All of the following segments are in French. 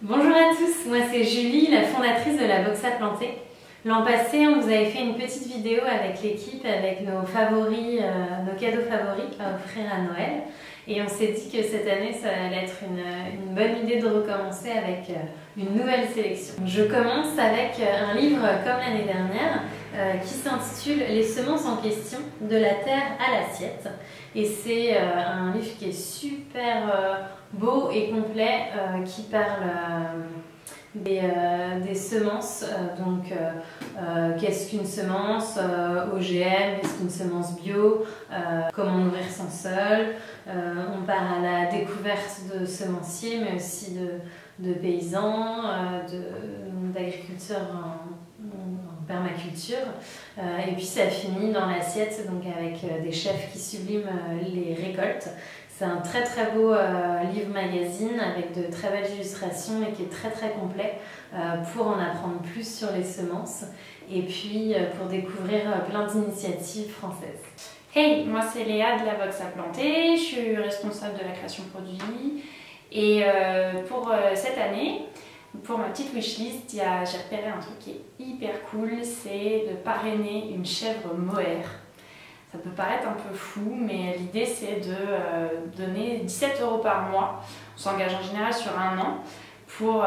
Bonjour à tous, moi c'est Julie, la fondatrice de la Box à planter. L'an passé, on vous avait fait une petite vidéo avec l'équipe, avec nos favoris, nos cadeaux favoris à offrir à Noël. Et on s'est dit que cette année, ça allait être une bonne idée de recommencer avec une nouvelle sélection. Je commence avec un livre comme l'année dernière qui s'intitule « Les semences en question, de la terre à l'assiette ». Et c'est un livre qui est super beau et complet, qui parle des semences. Donc qu'est-ce qu'une semence OGM, qu'est-ce qu'une semence bio, comment nourrir son sol. On part à la découverte de semenciers, mais aussi de paysans, d'agriculteurs en permaculture. Et puis ça finit dans l'assiette, donc avec des chefs qui subliment les récoltes. C'est un très très beau livre magazine avec de très belles illustrations et qui est très très complet pour en apprendre plus sur les semences et puis pour découvrir plein d'initiatives françaises. Hey, moi c'est Léa de la Box à planter, je suis responsable de la création produit et pour cette année, pour ma petite wishlist, j'ai repéré un truc qui est hyper cool, c'est de parrainer une chèvre mohair. Ça peut paraître un peu fou, mais l'idée c'est de donner 17 € par mois. On s'engage en général sur un an pour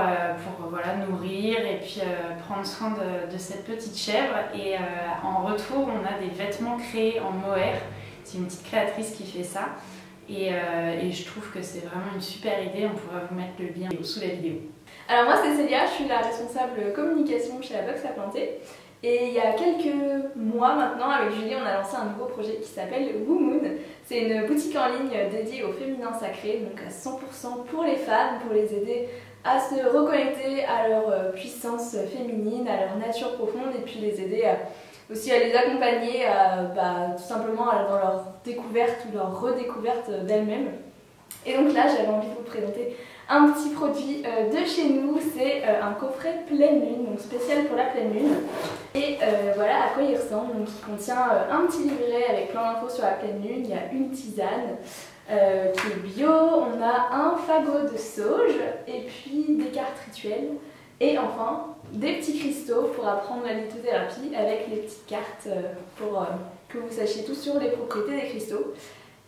voilà, nourrir et puis prendre soin de cette petite chèvre. Et en retour, on a des vêtements créés en mohair. C'est une petite créatrice qui fait ça. Et je trouve que c'est vraiment une super idée. On pourra vous mettre le lien sous la vidéo. Alors moi c'est Célia, je suis la responsable communication chez la Box à planter. Et il y a quelques mois maintenant, avec Julie, on a lancé un nouveau projet qui s'appelle Woomoon. C'est une boutique en ligne dédiée au féminin sacré, donc à 100% pour les femmes, pour les aider à se reconnecter à leur puissance féminine, à leur nature profonde, et puis les aider aussi à les accompagner tout simplement dans leur découverte ou leur redécouverte d'elles-mêmes. Et donc là, j'avais envie de vous présenter un petit produit de chez nous, c'est un coffret pleine lune, donc spécial pour la pleine lune. Et voilà à quoi il ressemble. Donc il contient un petit livret avec plein d'infos sur la pleine lune, il y a une tisane qui est bio, on a un fagot de sauge et puis des cartes rituelles. Et enfin, des petits cristaux pour apprendre la lithothérapie avec les petites cartes pour que vous sachiez tout sur les propriétés des cristaux.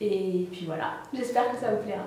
Et puis voilà, j'espère que ça vous plaira.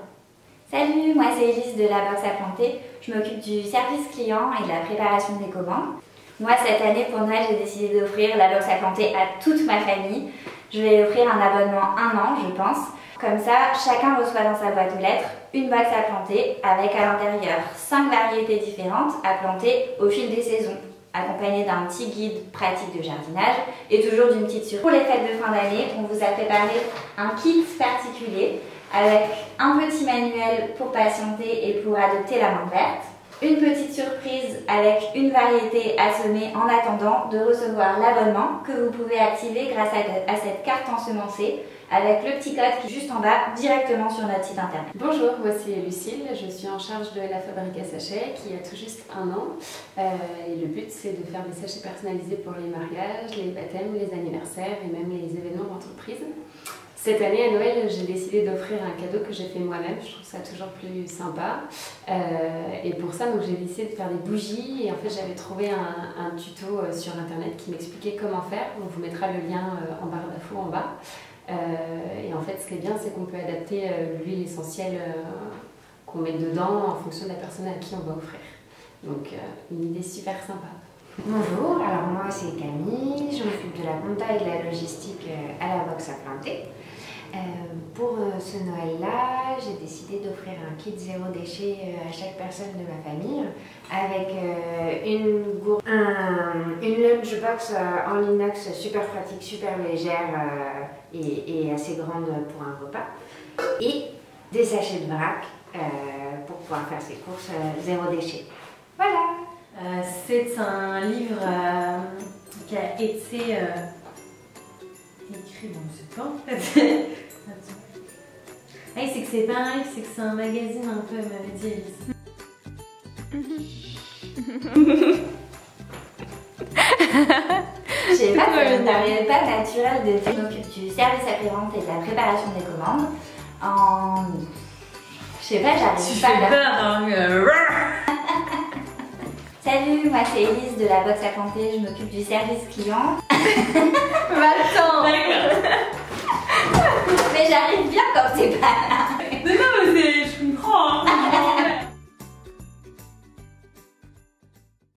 Salut, moi c'est Elise de la Box à planter. Je m'occupe du service client et de la préparation des commandes. Moi cette année pour Noël j'ai décidé d'offrir la Box à planter à toute ma famille. Je vais offrir un abonnement 1 an je pense. Comme ça, chacun reçoit dans sa boîte aux lettres une box à planter avec à l'intérieur 5 variétés différentes à planter au fil des saisons, accompagné d'un petit guide pratique de jardinage et toujours d'une petite surprise. Pour les fêtes de fin d'année, on vous a préparé un kit particulier avec un petit manuel pour patienter et pour adopter la main verte, une petite surprise avec une variété à semer en attendant de recevoir l'abonnement que vous pouvez activer grâce à cette carte ensemencée avec le petit code qui est juste en bas directement sur notre site internet. Bonjour, moi c'est Lucille, je suis en charge de la fabrique à sachets qui a tout juste 1 an et le but c'est de faire des sachets personnalisés pour les mariages, les baptêmes, les anniversaires et même les événements d'entreprise. Cette année à Noël, j'ai décidé d'offrir un cadeau que j'ai fait moi-même, je trouve ça toujours plus sympa. Et pour ça, j'ai décidé de faire des bougies et en fait j'avais trouvé un tuto sur internet qui m'expliquait comment faire. On vous mettra le lien en barre d'infos en bas. Et en fait, ce qui est bien, c'est qu'on peut adapter l'huile essentielle qu'on met dedans en fonction de la personne à qui on va offrir. Donc une idée super sympa. Bonjour, alors moi c'est Camille, je m'occupe de la compta et de la logistique à la Box à planter. Pour ce Noël-là, j'ai décidé d'offrir un kit zéro déchet à chaque personne de ma famille avec une lunchbox en inox super pratique, super légère et assez grande pour un repas et des sachets de vrac pour pouvoir faire ses courses zéro déchet. Voilà! C'est un livre qui a été écrit, bon, je sais pas en fait. Ah, c'est que c'est pas un livre, c'est que c'est un magazine un peu, m'avait dit Elise. Je sais pas, ça n'arrivait pas naturel de faire du service après-vente et de la préparation des commandes en... Je sais pas, j'arrive pas à... Tu fais peur, hein. Salut, moi c'est Elise de la box à planter, je m'occupe du service client. Attends. Mais j'arrive bien quand t'es pas là.